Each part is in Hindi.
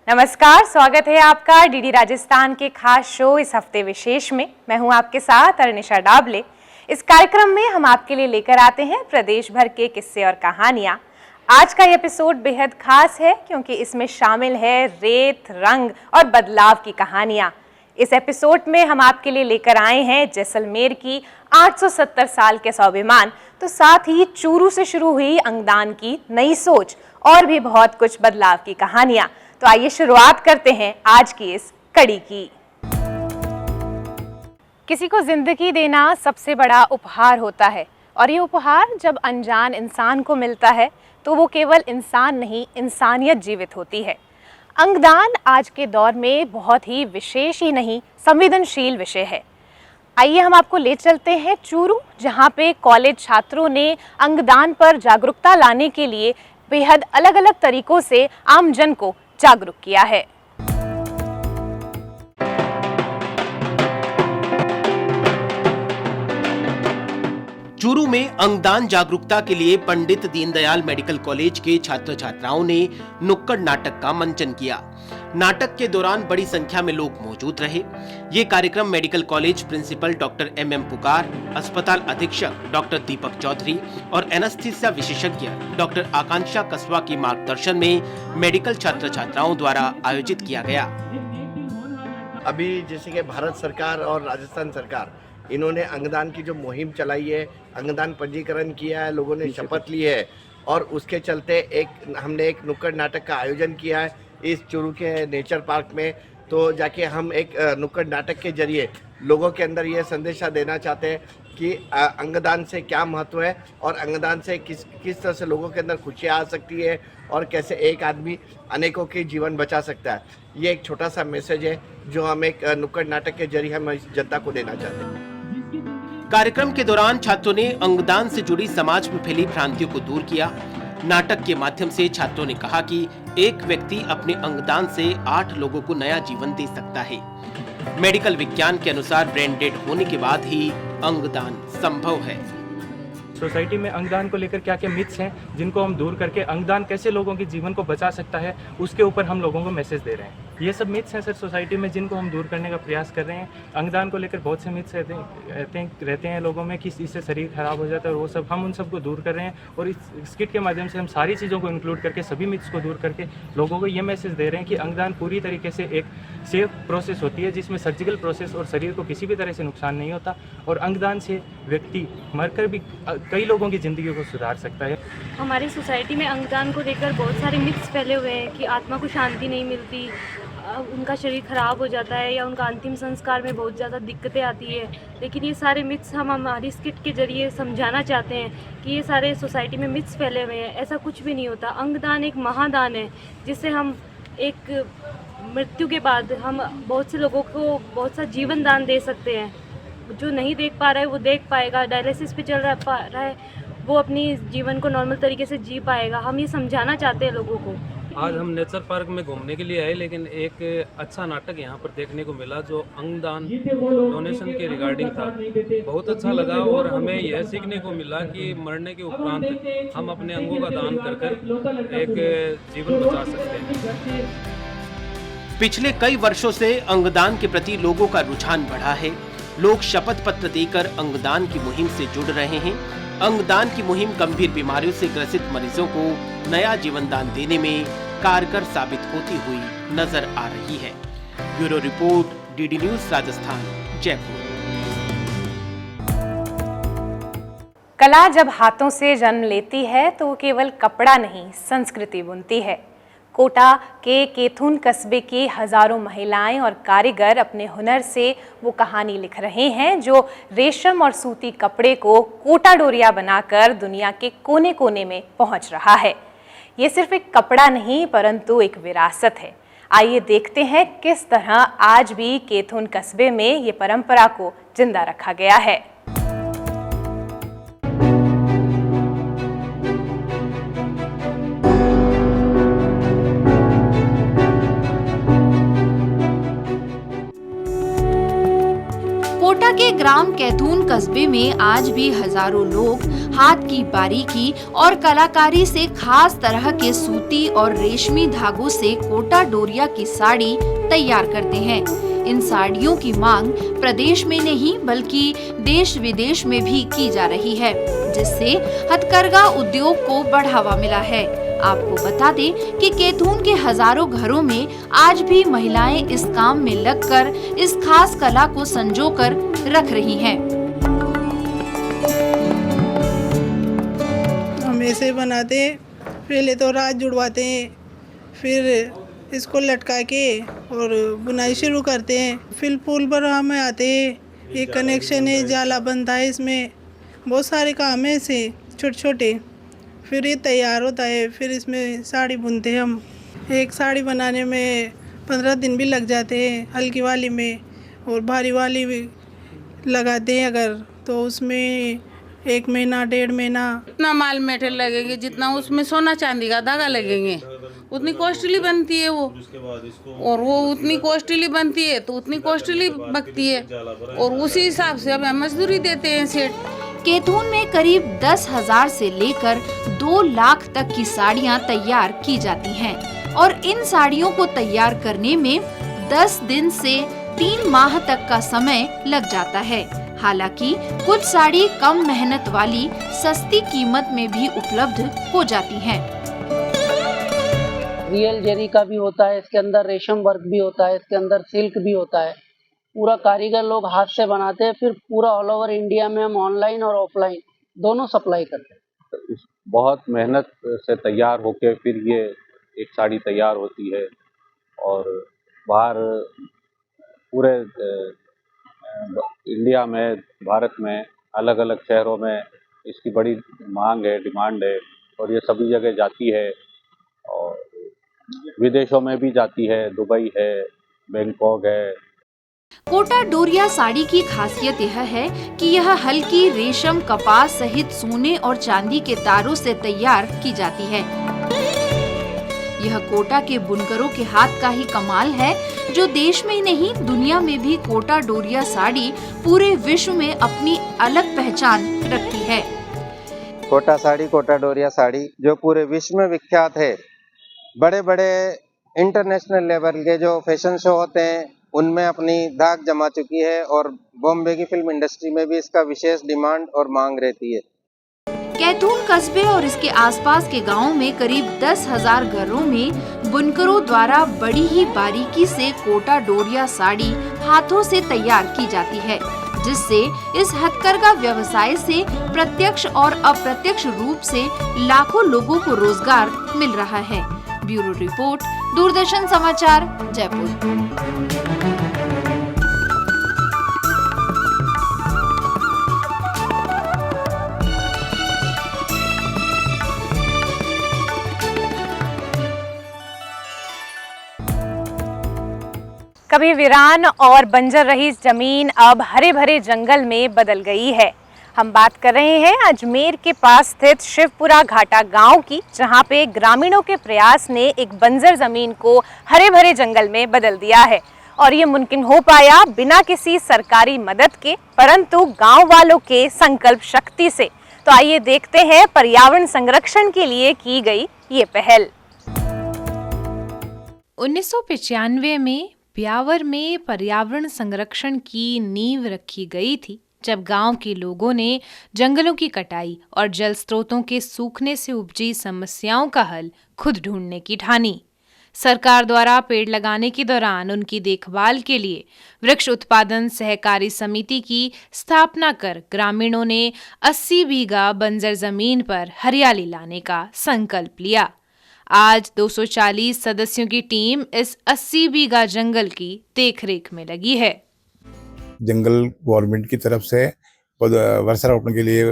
नमस्कार, स्वागत है आपका डीडी राजस्थान के खास शो इस हफ्ते विशेष में। मैं हूं आपके साथ अरनिशा डाबले। इस कार्यक्रम में हम आपके लिए लेकर आते हैं प्रदेश भर के किस्से और कहानियां। आज का एपिसोड बेहद खास है क्योंकि इसमें शामिल है रेत, रंग और बदलाव की कहानियां। इस एपिसोड में हम आपके लिए लेकर आए हैं जैसलमेर की 870 साल के स्वाभिमान, तो साथ ही चूरू से शुरू हुई अंगदान की नई सोच और भी बहुत कुछ बदलाव की कहानियां। तो आइए शुरुआत करते हैं आज की इस कड़ी की। किसी को जिंदगी देना सबसे बड़ा उपहार होता है और ये उपहार जब अनजान इंसान को मिलता है तो वो केवल इंसान नहीं, इंसानियत जीवित होती है। अंगदान आज के दौर में बहुत ही विशेष ही नहीं, संवेदनशील विषय है। आइए हम आपको ले चलते हैं चूरू, जहाँ पे कॉलेज छात्रों ने अंगदान पर जागरूकता लाने के लिए बेहद अलग अलग तरीकों से आमजन को जागरूक किया है। चूरू में अंगदान जागरूकता के लिए पंडित दीनदयाल मेडिकल कॉलेज के छात्र छात्राओं ने नुक्कड़ नाटक का मंचन किया। नाटक के दौरान बड़ी संख्या में लोग मौजूद रहे। ये कार्यक्रम medical college principal doctor M पुकार, अस्पताल अधीक्षक डॉक्टर दीपक चौधरी और एनेस्थीसिया विशेषज्ञ डॉक्टर आकांक्षा कसवा की मार्गदर्शन में मेडिकल छात्र छात्राओं द्वारा आयोजित किया गया। अभी जैसे कि भारत सरकार और राजस्थान सरकार, इन्होंने अंगदान की जो मुहिम चलाई है, अंगदान पंजीकरण किया है, लोगों ने शपथ ली है और उसके चलते हमने एक नुक्कड़ नाटक का आयोजन किया है इस चूरू के नेचर पार्क में। तो जाके हम एक नुक्कड़ नाटक के जरिए लोगों के अंदर ये संदेशा देना चाहते हैं कि अंगदान से क्या महत्व है और अंगदान से किस तरह से लोगों के अंदर खुशियाँ आ सकती है और कैसे एक आदमी अनेकों के जीवन बचा सकता है। ये एक छोटा सा मैसेज है जो हम एक नुक्कड़ नाटक के जरिए हम जनता को देना चाहते हैं। कार्यक्रम के दौरान छात्रों ने अंगदान से जुड़ी समाज में फैली भ्रांतियों को दूर किया। नाटक के माध्यम से छात्रों ने कहा कि एक व्यक्ति अपने अंगदान से 8 लोगों को नया जीवन दे सकता है। मेडिकल विज्ञान के अनुसार ब्रेन डेड होने के बाद ही अंगदान संभव है। सोसाइटी में अंगदान को लेकर क्या क्या मिथ्स हैं जिनको हम दूर करके अंगदान कैसे लोगों के जीवन को बचा सकता है, उसके ऊपर हम लोगों को मैसेज दे रहे हैं। ये सब मिथ्स हैं सर सोसाइटी में, जिनको हम दूर करने का प्रयास कर रहे हैं। अंगदान को लेकर बहुत से मिथ्स रहते हैं लोगों में कि इससे शरीर खराब हो जाता है और वो सब, हम उन सबको दूर कर रहे हैं। और इस स्किट के माध्यम से हम सारी चीज़ों को इंक्लूड करके, सभी मिथ्स को दूर करके लोगों को ये मैसेज दे रहे हैं कि अंगदान पूरी तरीके से एक सेफ प्रोसेस होती है जिसमें सर्जिकल प्रोसेस और शरीर को किसी भी तरह से नुकसान नहीं होता और अंगदान से व्यक्ति मरकर भी कई लोगों की ज़िंदगी को सुधार सकता है। हमारी सोसाइटी में अंगदान को लेकर बहुत सारे मिथ्स फैले हुए हैं कि आत्मा को शांति नहीं मिलती, उनका शरीर खराब हो जाता है या उनका अंतिम संस्कार में बहुत ज़्यादा दिक्कतें आती है। लेकिन ये सारे मिथ्स हम हमारी स्किट के जरिए समझाना चाहते हैं कि ये सारे सोसाइटी में मिथ्स फैले हुए हैं, ऐसा कुछ भी नहीं होता। अंगदान एक महादान है जिससे हम एक मृत्यु के बाद हम बहुत से लोगों को बहुत सा जीवन दान दे सकते हैं। जो नहीं देख पा रहा है वो देख पाएगा, डायलिसिस पे चल रहा है वो अपनी जीवन को नॉर्मल तरीके से जी पाएगा। हम ये समझाना चाहते हैं लोगों को। आज हम नेचर पार्क में घूमने के लिए आए, लेकिन एक अच्छा नाटक यहाँ पर देखने को मिला जो अंगदान डोनेशन के रिगार्डिंग था। बहुत अच्छा लगा और हमें यह सीखने को मिला कि मरने के उपरांत हम अपने अंगों का दान कर कर एक जीवन बचा सकते हैं। पिछले कई वर्षों से अंगदान के प्रति लोगों का रुझान बढ़ा है। लोग शपथ पत्र देकर अंगदान की मुहिम से जुड़ रहे हैं। अंगदान की मुहिम गंभीर बीमारियों से ग्रसित मरीजों को नया जीवन दान देने में कारगर साबित होती हुई नजर आ रही है। Bureau report, DD news Rajasthan, Jaipur. कला जब हाथों से जन्म लेती है तो वो केवल कपड़ा नहीं, संस्कृति बुनती है। कोटा के केथुन कस्बे की हजारों महिलाएं और कारीगर अपने हुनर से वो कहानी लिख रहे हैं जो रेशम और सूती कपड़े को कोटा डोरिया बनाकर दुनिया के कोने कोने में पहुंच रहा है। ये सिर्फ एक कपड़ा नहीं परंतु एक विरासत है। आइए देखते हैं किस तरह आज भी केथुन कस्बे में ये परंपरा को जिंदा रखा गया है। कोटा के ग्राम कैथून कस्बे में आज भी हजारों लोग हाथ की बारीकी और कलाकारी से खास तरह के सूती और रेशमी धागों से कोटा डोरिया की साड़ी तैयार करते हैं। इन साड़ियों की मांग प्रदेश में नहीं बल्कि देश विदेश में भी की जा रही है, जिससे हथकरघा उद्योग को बढ़ावा मिला है। आपको बता दें कि कैथून के हजारों घरों में आज भी महिलाएं इस काम में लगकर इस खास कला को संजोकर रख रही हैं। हम ऐसे बनाते हैं, पहले तो रात जुड़वाते हैं, फिर इसको लटका के और बुनाई शुरू करते हैं। फिर फूल पर हमें आते हैं, एक कनेक्शन है, जाला बनता है, इसमें बहुत सारे काम है ऐसे छोटे छोटे। फिर ये तैयार होता है, फिर इसमें साड़ी बुनते हैं हम। एक साड़ी बनाने में 15 दिन भी लग जाते हैं हल्की वाली में, और भारी वाली भी लगाते हैं अगर तो उसमें 1 महीना 1.5 महीना। जितना माल मेटेरियल लगेंगे, जितना उसमें सोना चांदी का धागा लगेंगे, उतनी कॉस्टली बनती है वो, और वो उतनी कॉस्टली बनती है तो उतनी कॉस्टली बिकती है, और उसी हिसाब से हमें मजदूरी देते हैं सेठ। कैथून में करीब 10,000 से लेकर 2 लाख तक की साड़ियाँ तैयार की जाती हैं और इन साड़ियों को तैयार करने में 10 दिन से 3 माह तक का समय लग जाता है। हालांकि कुछ साड़ी कम मेहनत वाली सस्ती कीमत में भी उपलब्ध हो जाती हैं। रियल जेरी का भी होता है, इसके अंदर रेशम वर्क भी होता है, इसके अंदर सिल्क भी होता है। पूरा कारीगर लोग हाथ से बनाते हैं, फिर पूरा ऑल ओवर इंडिया में हम ऑनलाइन और ऑफलाइन दोनों सप्लाई करते हैं। बहुत मेहनत से तैयार होके फिर ये एक साड़ी तैयार होती है और बाहर पूरे इंडिया में, भारत में अलग अलग शहरों में इसकी बड़ी मांग है, डिमांड है, और ये सभी जगह जाती है और विदेशों में भी जाती है, दुबई है, बैंकॉक है। कोटा डोरिया साड़ी की खासियत यह है कि यह हल्की रेशम, कपास सहित सोने और चांदी के तारों से तैयार की जाती है। यह कोटा के बुनकरों के हाथ का ही कमाल है, जो देश में ही नहीं दुनिया में भी कोटा डोरिया साड़ी पूरे विश्व में अपनी अलग पहचान रखती है। कोटा साड़ी, कोटा डोरिया साड़ी जो पूरे विश्व में विख्यात है। बड़े बड़े इंटरनेशनल लेवल के जो फैशन शो होते हैं उनमें अपनी धाक जमा चुकी है, और बॉम्बे की फिल्म इंडस्ट्री में भी इसका विशेष डिमांड और मांग रहती है। कैथून कस्बे और इसके आसपास के गांवों में करीब 10,000 घरों में बुनकरों द्वारा बड़ी ही बारीकी से कोटा डोरिया साड़ी हाथों से तैयार की जाती है, जिससे इस हथकरघा व्यवसाय से प्रत्यक्ष और अप्रत्यक्ष रूप से लाखों लोगों को रोजगार मिल रहा है। ब्यूरो रिपोर्ट, दूरदर्शन समाचार, जयपुर। कभी वीरान और बंजर रही जमीन अब हरे भरे जंगल में बदल गई है। हम बात कर रहे हैं अजमेर के पास स्थित शिवपुरा घाटा गांव की, जहां पे ग्रामीणों के प्रयास ने एक बंजर जमीन को हरे भरे जंगल में बदल दिया है, और ये मुमकिन हो पाया बिना किसी सरकारी मदद के, परंतु गांव वालों के संकल्प शक्ति से। तो आइए देखते हैं पर्यावरण संरक्षण के लिए की गई ये पहल। 1995 में ब्यावर में पर्यावरण संरक्षण की नींव रखी गई थी, जब गांव के लोगों ने जंगलों की कटाई और जल स्रोतों के सूखने से उपजी समस्याओं का हल खुद ढूंढने की ठानी। सरकार द्वारा पेड़ लगाने के दौरान उनकी देखभाल के लिए वृक्ष उत्पादन सहकारी समिति की स्थापना कर ग्रामीणों ने 80 बीघा बंजर जमीन पर हरियाली लाने का संकल्प लिया। आज 240 सदस्यों की टीम इस 80 बीघा जंगल की देखरेख में लगी है। जंगल गवर्नमेंट की तरफ से वृक्षारोपण के लिए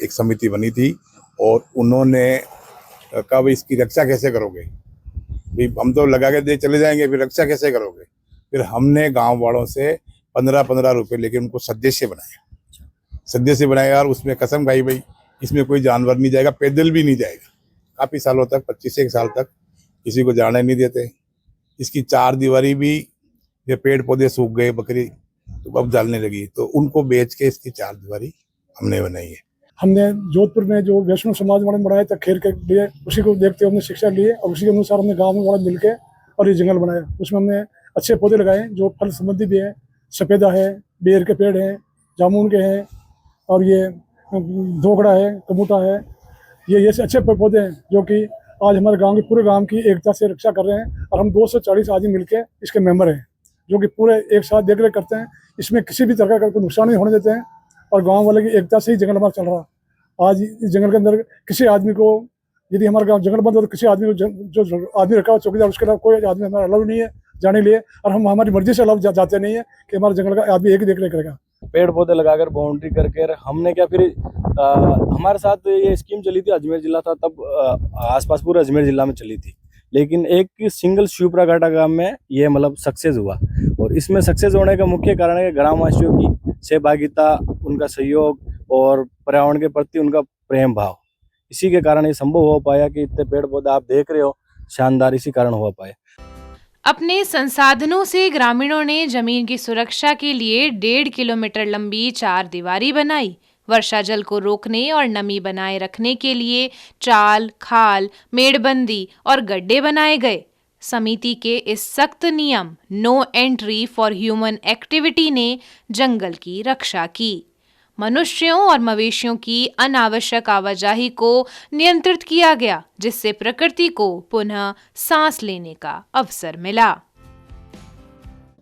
एक समिति बनी थी, और उन्होंने कहा भाई इसकी रक्षा कैसे करोगे, भाई हम तो लगा के दे चले जाएंगे, फिर रक्षा कैसे करोगे। फिर हमने गांव वालों से 15-15 रुपए लेके उनको सदस्य बनाया, और उसमें कसम खाई भाई इसमें कोई जानवर नहीं जाएगा, पैदल भी नहीं जाएगा। काफ़ी सालों तक, 25 साल तक किसी को जाने नहीं देते। इसकी 4 दीवारी भी, ये पेड़ पौधे सूख गए, बकरी तो अब जलने लगी, तो उनको बेच के इसकी चारदीवारी हमने बनाई है। हमने जोधपुर में जो वैष्णव समाज वाले बनाया था खेर के लिए, उसी को देखते हुए हमने शिक्षा ली और उसी के अनुसार हमने गाँव में वाला मिलकर और ये जंगल बनाया। उसमें हमने अच्छे पौधे लगाए जो फल संबंधी भी है, सफेदा है, बेर के पेड़ हैं, जामुन के हैं और ये धोकड़ा है, कबूता है, ये अच्छे पौधे हैं जो कि आज हमारे गांव के पूरे गांव की एकता से रक्षा कर रहे हैं। और हम 240 आदमी मिलकर इसके मेंबर हैं जो कि पूरे एक साथ देख रेख करते हैं। इसमें किसी भी तरह का कोई नुकसान नहीं होने देते हैं और गांव वाले की एकता से ही जंगल हमारा चल रहा। आज इस जंगल के अंदर किसी आदमी को, यदि हमारा गाँव जंगल बंद हो तो किसी आदमी को जो आदमी रखा हुआ चौकीदार, उसके अलावा कोई आदमी हमारा अलाउ नहीं है जाने के लिए, और हम हमारी मर्जी से अलाउ जाते नहीं है कि हमारे जंगल का आदमी एक ही देख रेख करेगा। पेड़ पौधे लगाकर बाउंड्री करके हमने क्या, फिर हमारे साथ ये स्कीम चली थी, अजमेर जिला था तब, आसपास पूरा अजमेर जिला में चली थी, लेकिन एक सिंगल शिवपुरा घाटा गांव में ये मतलब सक्सेस हुआ। और इसमें सक्सेस होने का मुख्य कारण है कि ग्रामवासियों की सहभागिता, उनका सहयोग और पर्यावरण के प्रति उनका प्रेम भाव, इसी के कारण ये संभव हो पाया कि इतने पेड़ पौधे आप देख रहे हो शानदार, इसी कारण हो पाए। अपने संसाधनों से ग्रामीणों ने जमीन की सुरक्षा के लिए 1.5 किलोमीटर लंबी चारदीवारी बनाई। वर्षा जल को रोकने और नमी बनाए रखने के लिए चाल, खाल, मेड़बंदी और गड्ढे बनाए गए। समिति के इस सख्त नियम no entry for human activity ने जंगल की रक्षा की। मनुष्यों और मवेशियों की अनावश्यक आवाजाही को नियंत्रित किया गया, जिससे प्रकृति को पुनः सांस लेने का अवसर मिला।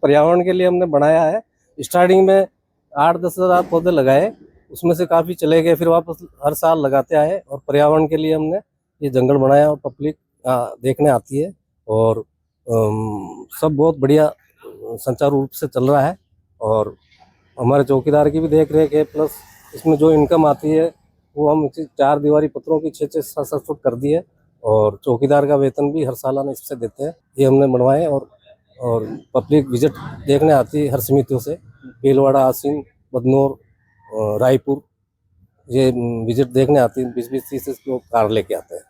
पर्यावरण के लिए हमने बनाया है। स्टार्टिंग में 8-10 हज़ार पौधे लगाए, उसमें से काफ़ी चले गए, फिर वापस हर साल लगाते आए और पर्यावरण के लिए हमने ये जंगल बनाया और पब्लिक देखने आती है और सब बहुत बढ़िया सुचारू रूप से चल रहा है। और हमारे चौकीदार की भी देख रेख है, प्लस इसमें जो इनकम आती है वो हम 4 दीवारी पत्रों की 6-7 फुट कर दी है और चौकीदार का वेतन भी हर सालाना इससे देते हैं। ये हमने बनवाए और पब्लिक विजिट देखने आती है हर समितियों से, भीलवाड़ा, आसीन, बदनौर, रायपुर, ये विजिट देखने आती है। 20-30 लोग कार लेके आते हैं।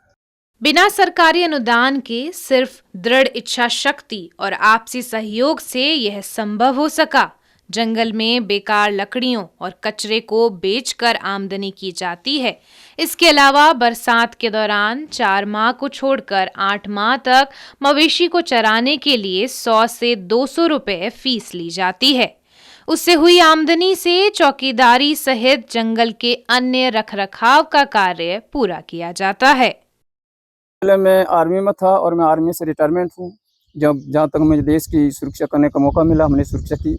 बिना सरकारी अनुदान के सिर्फ दृढ़ इच्छा शक्ति और आपसी सहयोग से यह संभव हो सका। जंगल में बेकार लकड़ियों और कचरे को बेचकर आमदनी की जाती है। इसके अलावा बरसात के दौरान 4 माह को छोड़कर 8 माह तक मवेशी को चराने के लिए 100 से 200 रुपए फीस ली जाती है। उससे हुई आमदनी से चौकीदारी सहित जंगल के अन्य रखरखाव का कार्य पूरा किया जाता है। पहले मैं आर्मी में था और मैं आर्मी से रिटायरमेंट हूँ। जहाँ तक मुझे देश की सुरक्षा करने का मौका मिला, हमने सुरक्षा की।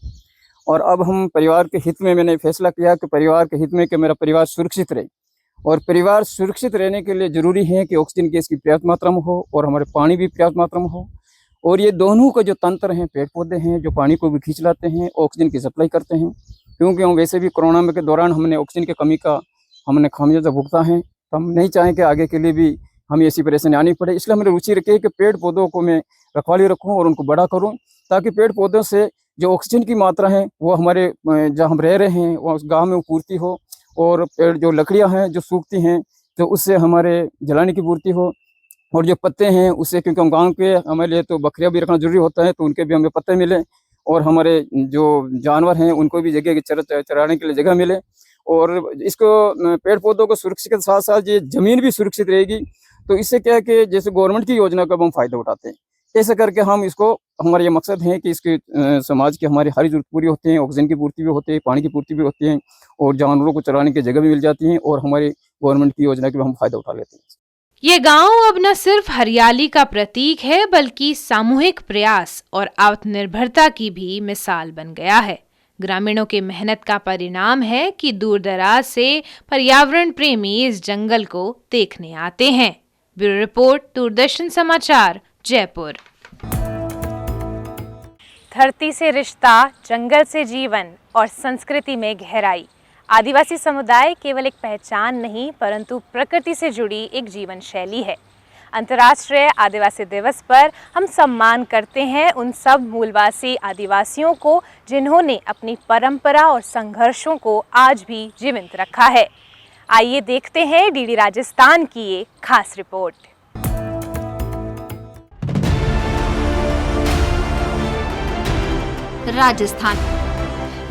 और अब हम परिवार के हित में, मैंने फैसला किया कि परिवार के हित में कि मेरा परिवार सुरक्षित रहे। और परिवार सुरक्षित रहने के लिए ज़रूरी है कि ऑक्सीजन गैस की पर्याप्त मात्रा में हो और हमारे पानी भी पर्याप्त मात्रा में हो। और ये दोनों का जो तंत्र हैं, पेड़ पौधे हैं जो पानी को भी खींच लाते हैं, ऑक्सीजन की सप्लाई करते हैं। क्योंकि हम वैसे भी कोरोना में के दौरान हमने ऑक्सीजन की कमी का हमने खामियाजा भुगता है, तो हम नहीं चाहें कि आगे के लिए भी हमें ऐसी परेशानी आनी पड़े। इसलिए हमने रुचि रखी है कि पेड़ पौधों को मैं रखवाली रखूँ और उनको बड़ा करूँ, ताकि पेड़ पौधों से जो ऑक्सीजन की मात्रा है वो हमारे जहाँ हम रह रहे हैं वो उस गाँव में वो पूर्ति हो। और पेड़ जो लकड़ियाँ हैं जो सूखती हैं तो उससे हमारे जलाने की पूर्ति हो। और जो पत्ते हैं उससे, क्योंकि हम गाँव के, हमारे लिए तो बकरियाँ भी रखना जरूरी होता है, तो उनके भी हमें पत्ते मिले। और हमारे जो जानवर हैं उनको भी जगह चराने के लिए जगह मिले। और इसको पेड़ पौधों को सुरक्षित के साथ साथ ये ज़मीन भी सुरक्षित रहेगी। तो इससे क्या है कि जैसे गवर्नमेंट की योजना का हम फ़ायदा उठाते हैं, ऐसे करके हम इसको, हमारा ये मकसद है कि इसके समाज की हमारी हर जरूरत पूरी होती है, ऑक्सीजन की पूर्ति भी होती है, पानी की पूर्ति भी होती है और जानवरों को चराने की जगह भी मिल जाती है और हमारी गवर्नमेंट की योजना का हम फ़ायदा उठा लेते हैं। ये गांव अब न सिर्फ हरियाली का प्रतीक है, बल्कि सामूहिक प्रयास और आत्मनिर्भरता की भी मिसाल बन गया है। ग्रामीणों के मेहनत का परिणाम है कि दूर दराज से पर्यावरण प्रेमी इस जंगल को देखने आते हैं। ब्यूरो रिपोर्ट, दूरदर्शन समाचार, जयपुर। धरती से रिश्ता, जंगल से जीवन और संस्कृति में गहराई। आदिवासी समुदाय केवल एक पहचान नहीं, परंतु प्रकृति से जुड़ी एक जीवन शैली है। अंतर्राष्ट्रीय आदिवासी दिवस पर हम सम्मान करते हैं उन सब मूलवासी आदिवासियों को जिन्होंने अपनी परंपरा और संघर्षों को आज भी जीवंत रखा है। आइए देखते हैं डीडी राजस्थान की ये खास रिपोर्ट। राजस्थान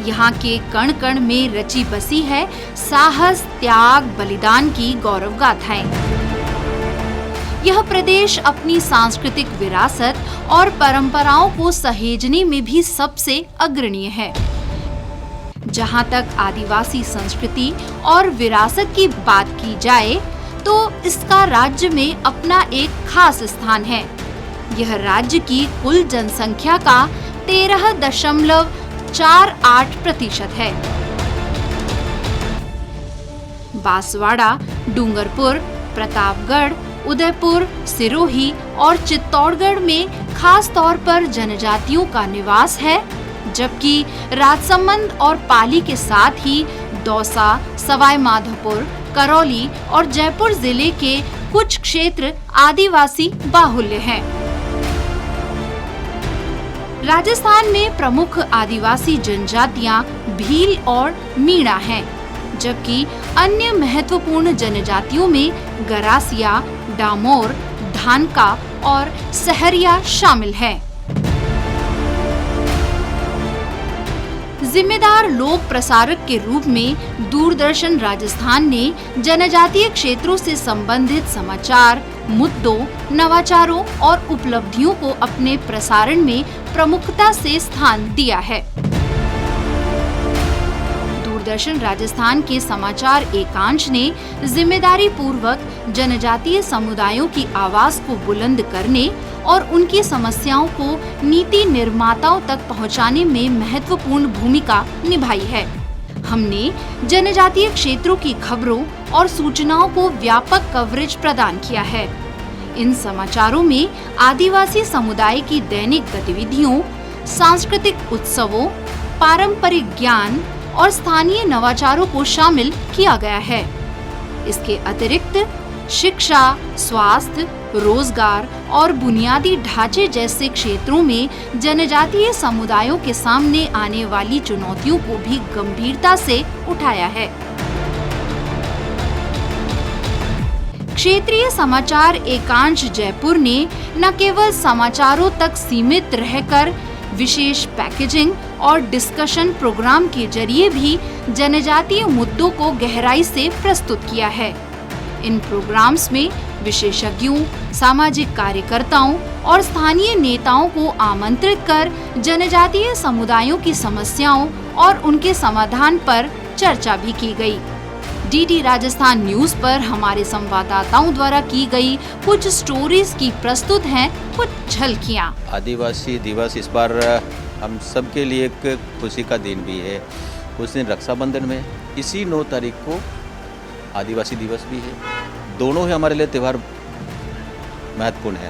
यहाँ के कण कण में रची बसी है साहस, त्याग, बलिदान की गौरव गाथाएं। यह प्रदेश अपनी सांस्कृतिक विरासत और परंपराओं को सहेजने में भी सबसे अग्रणीय है। जहाँ तक आदिवासी संस्कृति और विरासत की बात की जाए तो इसका राज्य में अपना एक खास स्थान है। यह राज्य की कुल जनसंख्या का 13.48% है। बांसवाड़ा, डूंगरपुर, प्रतापगढ़, उदयपुर, सिरोही और चित्तौड़गढ़ में खास तौर पर जनजातियों का निवास है, जबकि राजसमंद और पाली के साथ ही दौसा, सवाई माधोपुर, करौली और जयपुर जिले के कुछ क्षेत्र आदिवासी बाहुल्य हैं। राजस्थान में प्रमुख आदिवासी जनजातियां भील और मीणा हैं, जबकि अन्य महत्वपूर्ण जनजातियों में गरासिया, डामोर, धानका और सहरिया शामिल हैं। जिम्मेदार लोक प्रसारक के रूप में दूरदर्शन राजस्थान ने जनजातीय क्षेत्रों से संबंधित समाचार, मुद्दों, नवाचारों और उपलब्धियों को अपने प्रसारण में प्रमुखता से स्थान दिया है। दूरदर्शन राजस्थान के समाचार एकांश ने जिम्मेदारी पूर्वक जनजातीय समुदायों की आवाज को बुलंद करने और उनकी समस्याओं को नीति निर्माताओं तक पहुंचाने में महत्वपूर्ण भूमिका निभाई है। हमने जनजातीय क्षेत्रों की खबरों और सूचनाओं को व्यापक कवरेज प्रदान किया है। इन समाचारों में आदिवासी समुदाय की दैनिक गतिविधियों, सांस्कृतिक उत्सवों, पारंपरिक ज्ञान और स्थानीय नवाचारों को शामिल किया गया है। इसके अतिरिक्त शिक्षा, स्वास्थ्य, रोजगार और बुनियादी ढांचे जैसे क्षेत्रों में जनजातीय समुदायों के सामने आने वाली चुनौतियों को भी गंभीरता से उठाया है। क्षेत्रीय समाचार एकांश जयपुर ने न केवल समाचारों तक सीमित रहकर विशेष पैकेजिंग और डिस्कशन प्रोग्राम के जरिए भी जनजातीय मुद्दों को गहराई से प्रस्तुत किया है। इन प्रोग्राम्स में विशेषज्ञों, सामाजिक कार्यकर्ताओं और स्थानीय नेताओं को आमंत्रित कर जनजातीय समुदायों की समस्याओं और उनके समाधान पर चर्चा भी की गई। डीडी राजस्थान न्यूज पर हमारे संवाददाताओं द्वारा की गई कुछ स्टोरीज की प्रस्तुत हैं कुछ झलकियां। आदिवासी दिवस इस बार हम सब के लिए एक खुशी का दिन भी है। उस दिन रक्षाबंधन में इसी 9 तारीख को आदिवासी दिवस भी है। दोनों ही हमारे लिए त्यौहार महत्वपूर्ण है।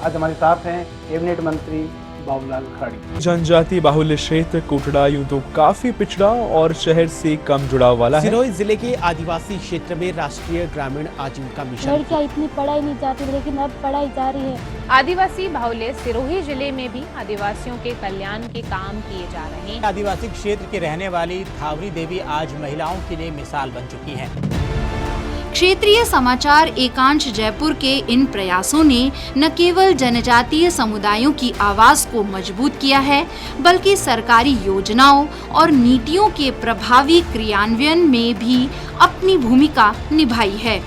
आज हमारे साथ हैं कैबिनेट मंत्री बाबूलाल खराड़ी। जनजाति बाहुल्य क्षेत्र कोटड़ा यूं तो काफी पिछड़ा और शहर से कम जुड़ाव वाला है। सिरोही जिले के आदिवासी क्षेत्र में राष्ट्रीय ग्रामीण आजीविका मिशन लड़कियां इतनी पढ़ाई नहीं चाहती, लेकिन अब पढ़ाई जा रही है। आदिवासी बाहुल्य सिरोही जिले में भी आदिवासियों के कल्याण के काम किए जा रहे हैं। आदिवासी क्षेत्र के रहने वाली थावरी देवी आज महिलाओं के लिए मिसाल बन चुकी है। क्षेत्रीय समाचार एकांश जयपुर के इन प्रयासों ने न केवल जनजातीय समुदायों की आवाज को मजबूत किया है, बल्कि सरकारी योजनाओं और नीतियों के प्रभावी क्रियान्वयन में भी अपनी भूमिका निभाई है।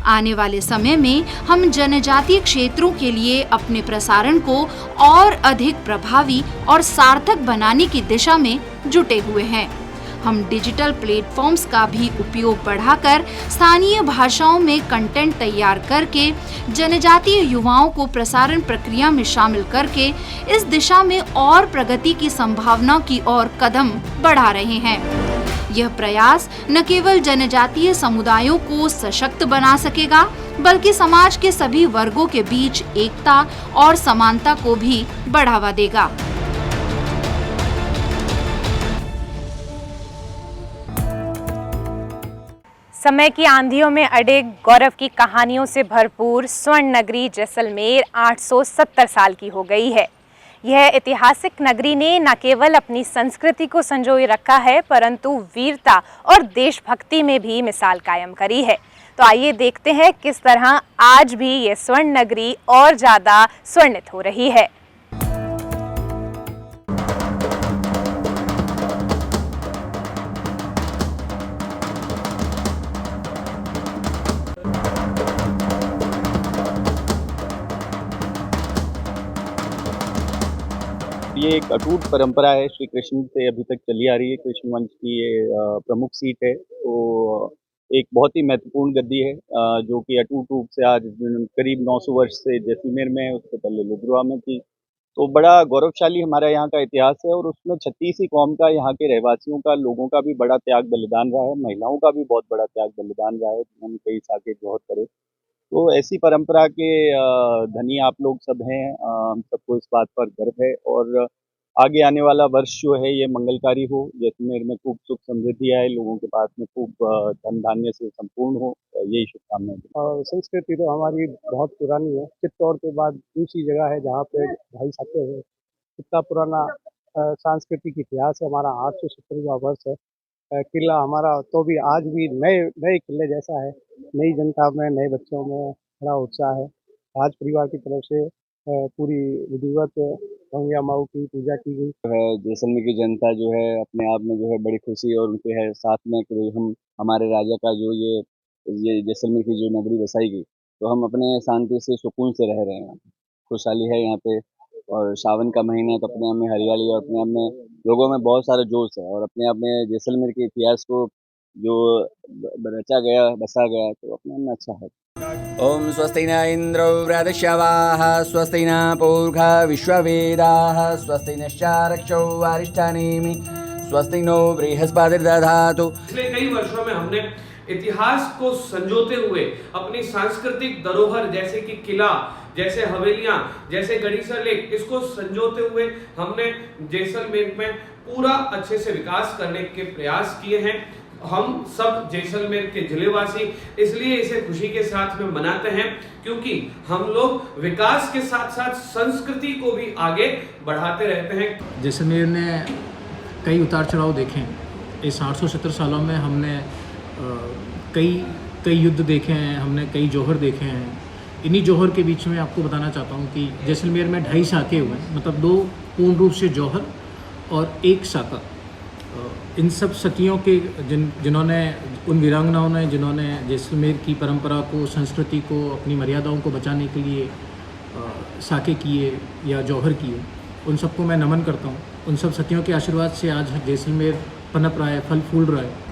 आने वाले समय में हम जनजातीय क्षेत्रों के लिए अपने प्रसारण को और अधिक प्रभावी और सार्थक बनाने की दिशा में जुटे हुए हैं। हम डिजिटल प्लेटफॉर्म्स का भी उपयोग बढ़ाकर स्थानीय भाषाओं में कंटेंट तैयार करके जनजातीय युवाओं को प्रसारण प्रक्रिया में शामिल करके इस दिशा में और प्रगति की संभावना की ओर कदम बढ़ा रहे हैं। यह प्रयास न केवल जनजातीय समुदायों को सशक्त बना सकेगा, बल्कि समाज के सभी वर्गों के बीच एकता और समानता को भी बढ़ावा देगा। समय की आंधियों में अड़े गौरव की कहानियों से भरपूर स्वर्ण नगरी जैसलमेर 870 साल की हो गई है। यह ऐतिहासिक नगरी ने न केवल अपनी संस्कृति को संजोए रखा है, परंतु वीरता और देशभक्ति में भी मिसाल कायम करी है। तो आइए देखते हैं किस तरह आज भी ये स्वर्ण नगरी और ज़्यादा स्वर्णित हो रही है। और ये एक अटूट परंपरा है, श्री कृष्ण से अभी तक चली आ रही है। कृष्ण वंश की ये प्रमुख सीट है, तो एक बहुत ही महत्वपूर्ण गद्दी है जो कि अटूट रूप से आज करीब 900 वर्ष से जैसलमेर में है, उससे पहले लुधरुआ में थी। तो बड़ा गौरवशाली हमारा यहाँ का इतिहास है और उसमें 36 कौम का, यहाँ के रहवासियों का, लोगों का भी बड़ा त्याग बलिदान रहा है, महिलाओं का भी बहुत बड़ा त्याग बलिदान रहा है, जिन्होंने कई साके जौहर करे। तो ऐसी परंपरा के धनी आप लोग सब हैं, हम सबको इस बात पर गर्व है और आगे आने वाला वर्ष जो है ये मंगलकारी हो, जैसलमेर में खूब सुख समृद्धि आए, लोगों के पास में खूब धन धान्य से संपूर्ण हो, यही शुभकामनाएं। और संस्कृति तो हमारी बहुत पुरानी है। चित्तौड़ के बाद दूसरी जगह है जहाँ पे ढाई साके हैं। इतना पुराना सांस्कृतिक इतिहास है हमारा, 870वां वर्ष है। किला हमारा तो भी आज भी नए किले जैसा है। नई जनता में, नए बच्चों में बड़ा उत्साह है। राज परिवार की तरफ से पूरी विधिवत गंगा माऊ की पूजा की गई है। जैसलमेर की जनता जो है अपने आप में जो है बड़ी खुशी और उनके है साथ में कि हम हमारे राजा का जो ये जैसलमेर की जो नगरी बसाई गई, तो हम अपने शांति से सुकून से रह रहे हैं। खुशहाली है यहाँ पे और सावन का महीना तो अपने आप में हरियाली और अपने आप में लोगों में बहुत सारा जोश है और अपने आप में जैसलमेर के इतिहास को जो रचा गया, बसा गया, तो अपने आप में अच्छा है। ओम स्वस्ति न इंद्रो वृद्धश्रवाः स्वस्ति न पूर्वा विश्ववेदाः स्वस्ति नश्चारक्षो अरिष्ठानेमि स्वस्ति नो बृहस्पतिर्दधातु। पिछले कई वर्षों में हमने इतिहास को संजोते हुए अपनी सांस्कृतिक धरोहर जैसे कि किला, जैसे हवेलियां, जैसे गड़ीसर लेक, इसको संजोते हुए हमने जैसलमेर में पूरा अच्छे से विकास करने के प्रयास किए हैं। हम सब जैसलमेर के जिलेवासी इसलिए इसे खुशी के साथ में मनाते हैं क्योंकि हम लोग विकास के साथ साथ संस्कृति को भी आगे बढ़ाते रहते हैं। जैसलमेर ने कई उतार चढ़ाव देखे हैं। इस 870 सालों में हमने कई युद्ध देखे हैं, हमने कई जौहर देखे हैं। इन्हीं जौहर के बीच में आपको बताना चाहता हूँ कि जैसलमेर में 2.5 साके हुए हैं, मतलब 2 पूर्ण रूप से जौहर और 1 साका। इन सब सखियों के जिन्होंने, उन वीरांगनाओं ने जिन्होंने जैसलमेर की परंपरा को, संस्कृति को, अपनी मर्यादाओं को बचाने के लिए साके किए या जौहर किए, उन सबको मैं नमन करता हूँ। उन सब सखियों के आशीर्वाद से आज जैसलमेर पनप रहा है, फल फूल रहा है।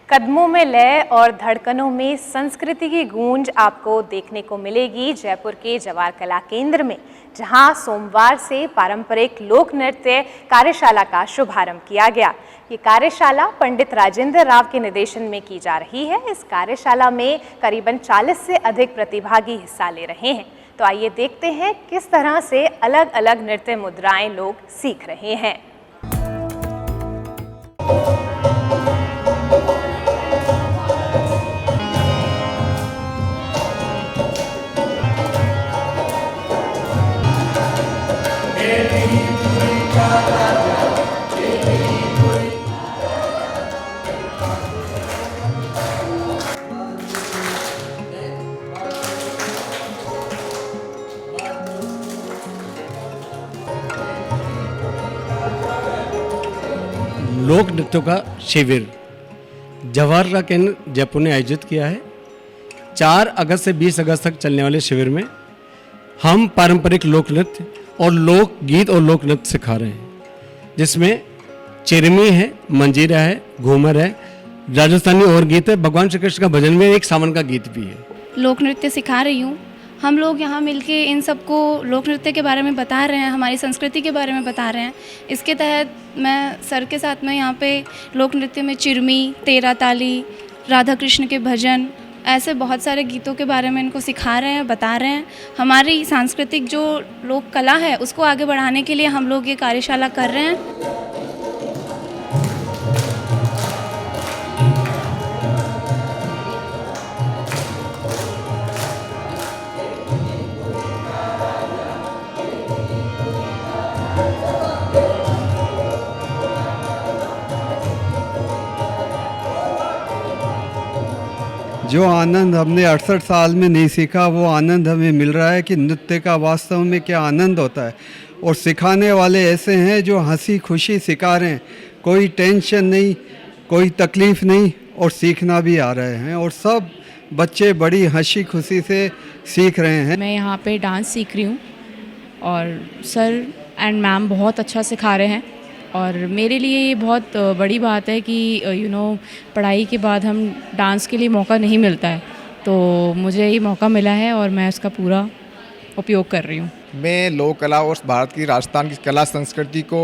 कदमों में लय और धड़कनों में संस्कृति की गूंज आपको देखने को मिलेगी जयपुर के जवार कला केंद्र में, जहां सोमवार से पारंपरिक लोक नृत्य कार्यशाला का शुभारंभ किया गया। ये कार्यशाला पंडित राजेंद्र राव के निर्देशन में की जा रही है। इस कार्यशाला में करीबन 40 से अधिक प्रतिभागी हिस्सा ले रहे हैं। तो आइए देखते हैं किस तरह से अलग अलग नृत्य मुद्राएं लोग सीख रहे हैं। लोक नृत्यों का शिविर जवाहर कला केंद्र जयपुर ने आयोजित किया है। 4 अगस्त से 20 अगस्त तक चलने वाले शिविर में हम पारंपरिक लोक नृत्य और लोक गीत और लोक नृत्य सिखा रहे हैं, जिसमें चिरमी है, मंजीरा है, घूमर है, राजस्थानी और गीत है, भगवान श्री कृष्ण का भजन में एक सावन का गीत भी है। लोक नृत्य सिखा रही हूँ। हम लोग यहाँ मिलके इन सबको लोक नृत्य के बारे में बता रहे हैं, हमारी संस्कृति के बारे में बता रहे हैं। इसके तहत मैं सर के साथ में यहाँ पे लोक नृत्य में चिरमी, तेरा ताली, राधा कृष्ण के भजन, ऐसे बहुत सारे गीतों के बारे में इनको सिखा रहे हैं, बता रहे हैं। हमारी सांस्कृतिक जो लोक कला है उसको आगे बढ़ाने के लिए हम लोग ये कार्यशाला कर रहे हैं। जो आनंद हमने 68 साल में नहीं सीखा, वो आनंद हमें मिल रहा है कि नृत्य का वास्तव में क्या आनंद होता है। और सिखाने वाले ऐसे हैं जो हंसी खुशी सिखा रहे हैं, कोई टेंशन नहीं, कोई तकलीफ नहीं और सीखना भी आ रहे हैं, और सब बच्चे बड़ी हंसी खुशी से सीख रहे हैं। मैं यहाँ पे डांस सीख रही हूँ और सर एंड मैम बहुत अच्छा सिखा रहे हैं, और मेरे लिए ये बहुत बड़ी बात है कि पढ़ाई के बाद हम डांस के लिए मौका नहीं मिलता है, तो मुझे ये मौका मिला है और मैं उसका पूरा उपयोग कर रही हूँ। मैं लोक कला और भारत की राजस्थान की कला संस्कृति को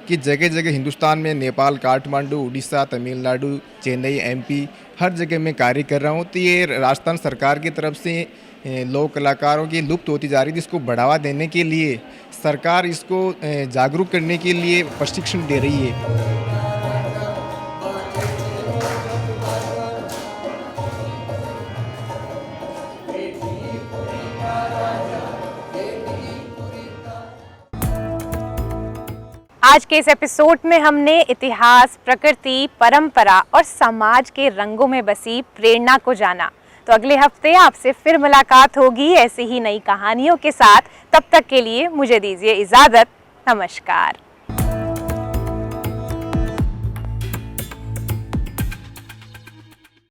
कि जगह जगह हिंदुस्तान में नेपाल, काठमांडू, उड़ीसा, तमिलनाडु, चेन्नई, एमपी हर जगह मैं कार्य कर रहा हूँ। तो ये राजस्थान सरकार की तरफ से लोक कलाकारों की लुप्त होती जा रही थी, इसको बढ़ावा देने के लिए सरकार इसको जागरूक करने के लिए प्रशिक्षण दे रही है। आज के इस एपिसोड में हमने इतिहास, प्रकृति, परंपरा और समाज के रंगों में बसी प्रेरणा को जाना। तो अगले हफ्ते आपसे फिर मुलाकात होगी ऐसी ही नई कहानियों के साथ। तब तक के लिए मुझे दीजिए इजाजत। नमस्कार।